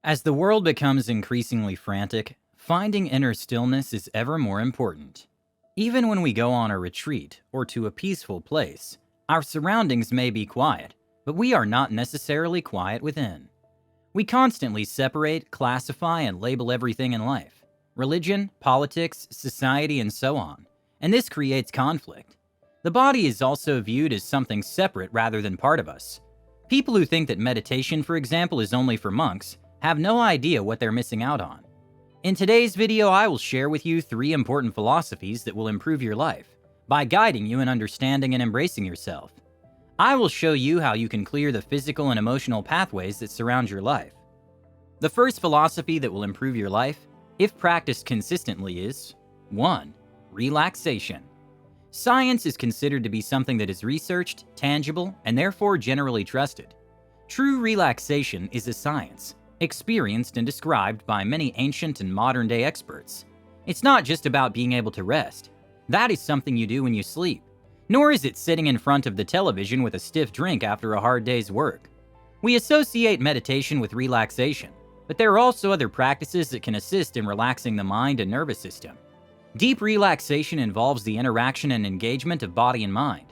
As the world becomes increasingly frantic, finding inner stillness is ever more important. Even when we go on a retreat or to a peaceful place, our surroundings may be quiet, but we are not necessarily quiet within. We constantly separate, classify, and label everything in life: religion, politics, society, and so on. And this creates conflict. The body is also viewed as something separate rather than part of us. People who think that meditation, for example, is only for monks have no idea what they're missing out on. In today's video, I will share with you 3 important philosophies that will improve your life by guiding you in understanding and embracing yourself. I will show you how you can clear the physical and emotional pathways that surround your life. The first philosophy that will improve your life, if practiced consistently, is 1. Relaxation. Science is considered to be something that is researched, tangible, and therefore generally trusted. True relaxation is a science, experienced and described by many ancient and modern-day experts. It's not just about being able to rest. That is something you do when you sleep. Nor is it sitting in front of the television with a stiff drink after a hard day's work. We associate meditation with relaxation, but there are also other practices that can assist in relaxing the mind and nervous system. Deep relaxation involves the interaction and engagement of body and mind.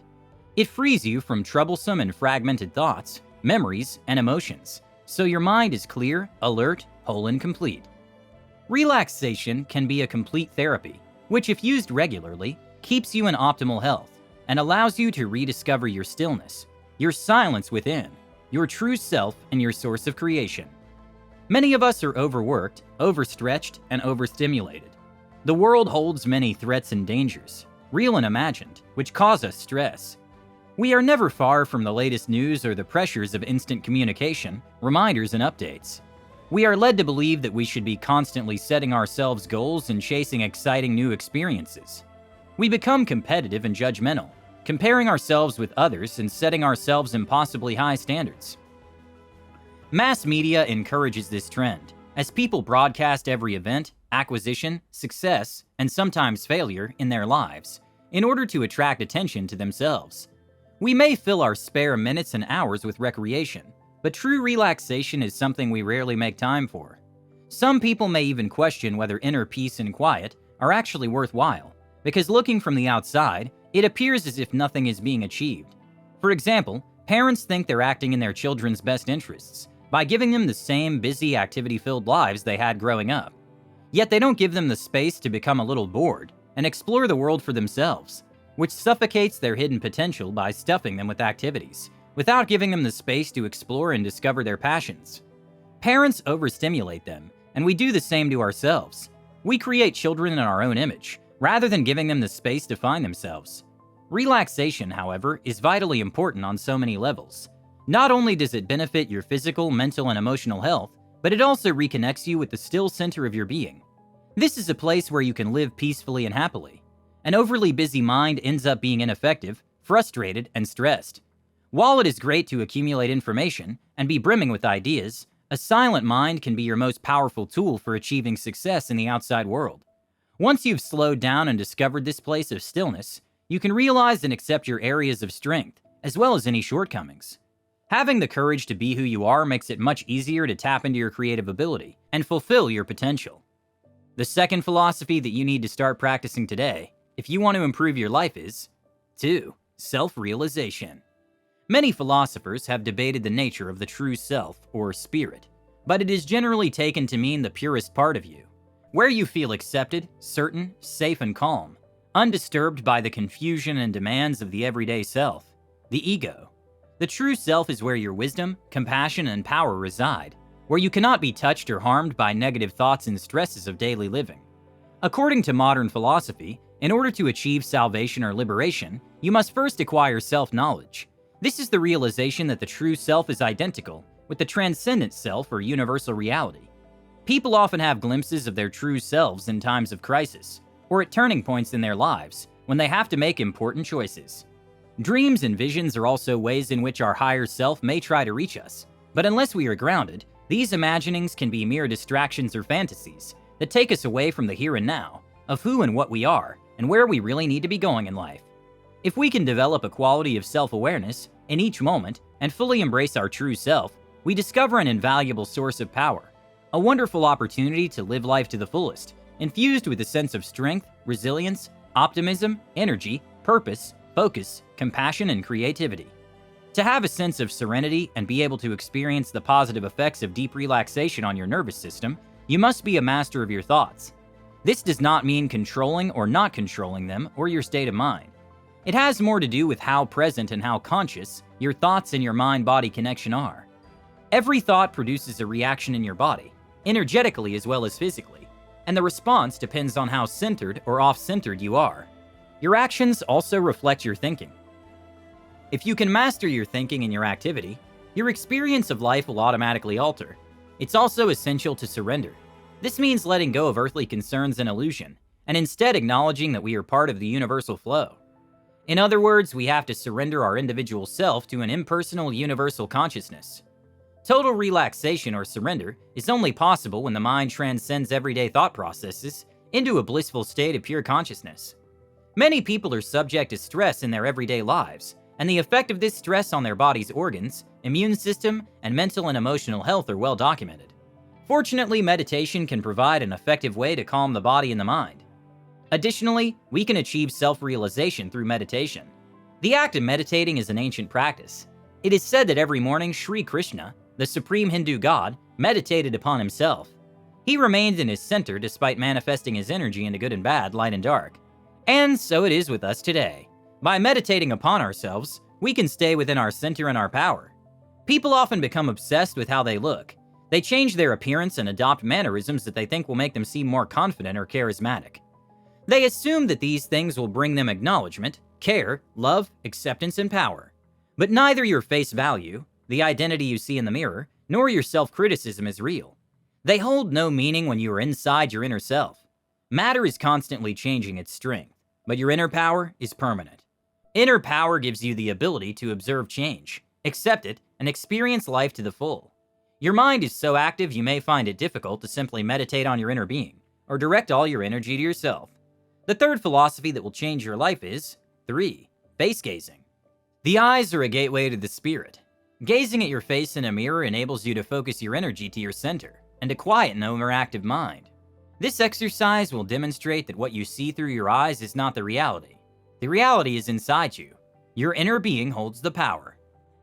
It frees you from troublesome and fragmented thoughts, memories, and emotions, so your mind is clear, alert, whole, and complete. Relaxation can be a complete therapy, which, if used regularly, keeps you in optimal health and allows you to rediscover your stillness, your silence within, your true self, and your source of creation. Many of us are overworked, overstretched, and overstimulated. The world holds many threats and dangers, real and imagined, which cause us stress. We are never far from the latest news or the pressures of instant communication, reminders, and updates. We are led to believe that we should be constantly setting ourselves goals and chasing exciting new experiences. We become competitive and judgmental, comparing ourselves with others and setting ourselves impossibly high standards. Mass media encourages this trend, as people broadcast every event, acquisition, success, and sometimes failure in their lives in order to attract attention to themselves. We may fill our spare minutes and hours with recreation, but true relaxation is something we rarely make time for. Some people may even question whether inner peace and quiet are actually worthwhile, because looking from the outside, it appears as if nothing is being achieved. For example, parents think they're acting in their children's best interests by giving them the same busy, activity-filled lives they had growing up. Yet they don't give them the space to become a little bored and explore the world for themselves, which suffocates their hidden potential by stuffing them with activities, without giving them the space to explore and discover their passions. Parents overstimulate them, and we do the same to ourselves. We create children in our own image, rather than giving them the space to find themselves. Relaxation, however, is vitally important on so many levels. Not only does it benefit your physical, mental, and emotional health, but it also reconnects you with the still center of your being. This is a place where you can live peacefully and happily. An overly busy mind ends up being ineffective, frustrated, and stressed. While it is great to accumulate information and be brimming with ideas, a silent mind can be your most powerful tool for achieving success in the outside world. Once you've slowed down and discovered this place of stillness, you can realize and accept your areas of strength, as well as any shortcomings. Having the courage to be who you are makes it much easier to tap into your creative ability and fulfill your potential. The second philosophy that you need to start practicing today, if you want to improve your life, is 2. Self-realization. Many philosophers have debated the nature of the true self, or spirit, but it is generally taken to mean the purest part of you, where you feel accepted, certain, safe, and calm, undisturbed by the confusion and demands of the everyday self, the ego. The true self is where your wisdom, compassion, and power reside, where you cannot be touched or harmed by negative thoughts and stresses of daily living. According to modern philosophy, in order to achieve salvation or liberation, you must first acquire self-knowledge. This is the realization that the true self is identical with the transcendent self or universal reality. People often have glimpses of their true selves in times of crisis, or at turning points in their lives when they have to make important choices. Dreams and visions are also ways in which our higher self may try to reach us, but unless we are grounded, these imaginings can be mere distractions or fantasies that take us away from the here and now, of who and what we are, and where we really need to be going in life. If we can develop a quality of self-awareness in each moment and fully embrace our true self, we discover an invaluable source of power. A wonderful opportunity to live life to the fullest, infused with a sense of strength, resilience, optimism, energy, purpose, focus, compassion, and creativity. To have a sense of serenity and be able to experience the positive effects of deep relaxation on your nervous system, you must be a master of your thoughts. This does not mean controlling or not controlling them or your state of mind. It has more to do with how present and how conscious your thoughts and your mind-body connection are. Every thought produces a reaction in your body, energetically as well as physically, and the response depends on how centered or off-centered you are. Your actions also reflect your thinking. If you can master your thinking and your activity, your experience of life will automatically alter. It's also essential to surrender. This means letting go of earthly concerns and illusion, and instead acknowledging that we are part of the universal flow. In other words, we have to surrender our individual self to an impersonal universal consciousness. Total relaxation or surrender is only possible when the mind transcends everyday thought processes into a blissful state of pure consciousness. Many people are subject to stress in their everyday lives, and the effect of this stress on their body's organs, immune system, and mental and emotional health are well documented. Fortunately, meditation can provide an effective way to calm the body and the mind. Additionally, we can achieve self-realization through meditation. The act of meditating is an ancient practice. It is said that every morning Sri Krishna, the supreme Hindu god, meditated upon himself. He remained in his center despite manifesting his energy into good and bad, light and dark. And so it is with us today. By meditating upon ourselves, we can stay within our center and our power. People often become obsessed with how they look. They change their appearance and adopt mannerisms that they think will make them seem more confident or charismatic. They assume that these things will bring them acknowledgement, care, love, acceptance, and power. But neither your face value, the identity you see in the mirror, nor your self-criticism is real. They hold no meaning when you are inside your inner self. Matter is constantly changing its strength, but your inner power is permanent. Inner power gives you the ability to observe change, accept it, and experience life to the full. Your mind is so active you may find it difficult to simply meditate on your inner being, or direct all your energy to yourself. The third philosophy that will change your life is 3. Face gazing. The eyes are a gateway to the spirit. Gazing at your face in a mirror enables you to focus your energy to your center and to quiet an overactive mind. This exercise will demonstrate that what you see through your eyes is not the reality. The reality is inside you. Your inner being holds the power.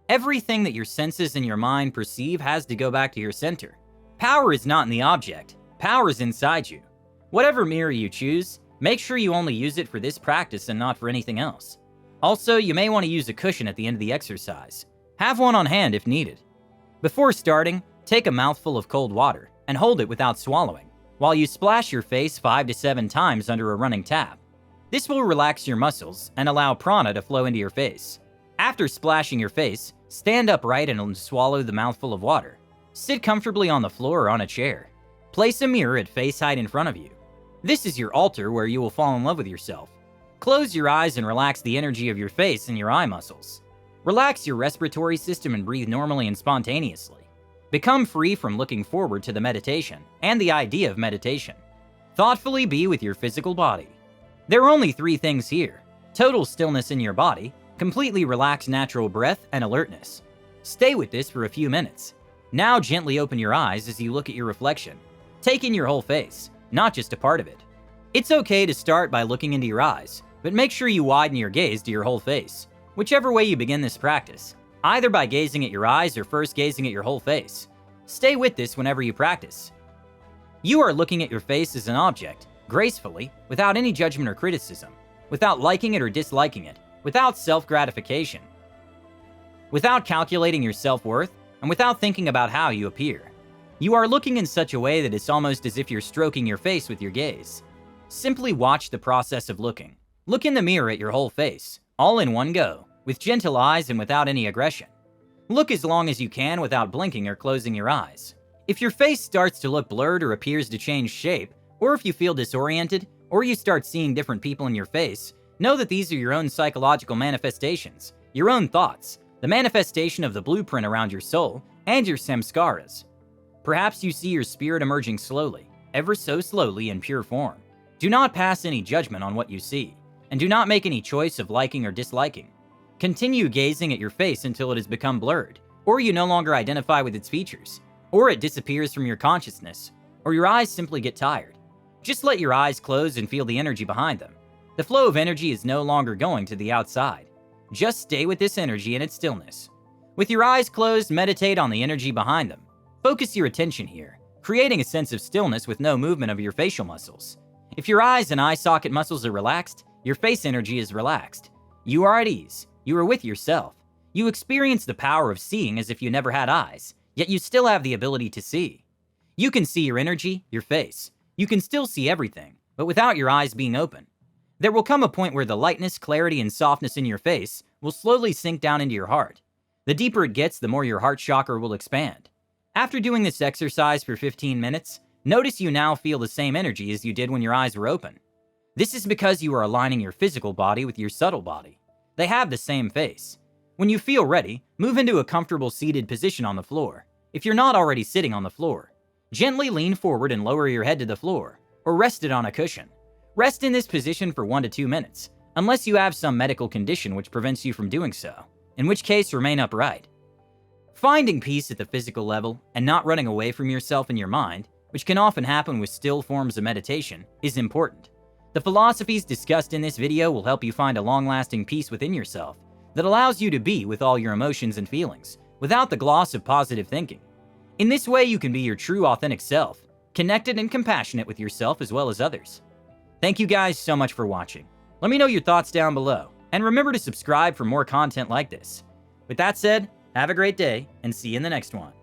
Everything that your senses and your mind perceive has to go back to your center. Power is not in the object. Power is inside you. Whatever mirror you choose, make sure you only use it for this practice and not for anything else. Also, you may want to use a cushion at the end of the exercise. Have one on hand if needed. Before starting, take a mouthful of cold water and hold it without swallowing, while you splash your face 5 to 7 times under a running tap. This will relax your muscles and allow prana to flow into your face. After splashing your face, stand upright and swallow the mouthful of water. Sit comfortably on the floor or on a chair. Place a mirror at face height in front of you. This is your altar where you will fall in love with yourself. Close your eyes and relax the energy of your face and your eye muscles. Relax your respiratory system and breathe normally and spontaneously. Become free from looking forward to the meditation and the idea of meditation. Thoughtfully be with your physical body. There are only 3 things here: total stillness in your body, completely relaxed natural breath, and alertness. Stay with this for a few minutes. Now gently open your eyes as you look at your reflection. Take in your whole face, not just a part of it. It's okay to start by looking into your eyes, but make sure you widen your gaze to your whole face, whichever way you begin this practice, either by gazing at your eyes or first gazing at your whole face. Stay with this whenever you practice. You are looking at your face as an object, gracefully, without any judgment or criticism, without liking it or disliking it, without self-gratification, without calculating your self-worth, and without thinking about how you appear. You are looking in such a way that it's almost as if you're stroking your face with your gaze. Simply watch the process of looking. Look in the mirror at your whole face, all in one go, with gentle eyes and without any aggression. Look as long as you can without blinking or closing your eyes. If your face starts to look blurred or appears to change shape, or if you feel disoriented, or you start seeing different people in your face, know that these are your own psychological manifestations, your own thoughts, the manifestation of the blueprint around your soul, and your samskaras. Perhaps you see your spirit emerging slowly, ever so slowly in pure form. Do not pass any judgment on what you see, and do not make any choice of liking or disliking. Continue gazing at your face until it has become blurred, or you no longer identify with its features. or it disappears from your consciousness, or your eyes simply get tired. Just let your eyes close and feel the energy behind them. The flow of energy is no longer going to the outside. Just stay with this energy in its stillness. With your eyes closed, meditate on the energy behind them. Focus your attention here, creating a sense of stillness with no movement of your facial muscles. If your eyes and eye socket muscles are relaxed, your face energy is relaxed. You are at ease. You are with yourself. You experience the power of seeing as if you never had eyes, yet you still have the ability to see. You can see your energy, your face. You can still see everything, but without your eyes being open. There will come a point where the lightness, clarity, and softness in your face will slowly sink down into your heart. The deeper it gets, the more your heart chakra will expand. After doing this exercise for 15 minutes, notice you now feel the same energy as you did when your eyes were open. This is because you are aligning your physical body with your subtle body. They have the same face. When you feel ready, move into a comfortable seated position on the floor. If you're not already sitting on the floor, gently lean forward and lower your head to the floor, or rest it on a cushion. Rest in this position for 1 to 2 minutes, unless you have some medical condition which prevents you from doing so, in which case remain upright. Finding peace at the physical level and not running away from yourself and your mind, which can often happen with still forms of meditation, is important. The philosophies discussed in this video will help you find a long-lasting peace within yourself that allows you to be with all your emotions and feelings, without the gloss of positive thinking. In this way, you can be your true, authentic self, connected and compassionate with yourself as well as others. Thank you guys so much for watching. Let me know your thoughts down below, and remember to subscribe for more content like this. With that said, have a great day, and see you in the next one.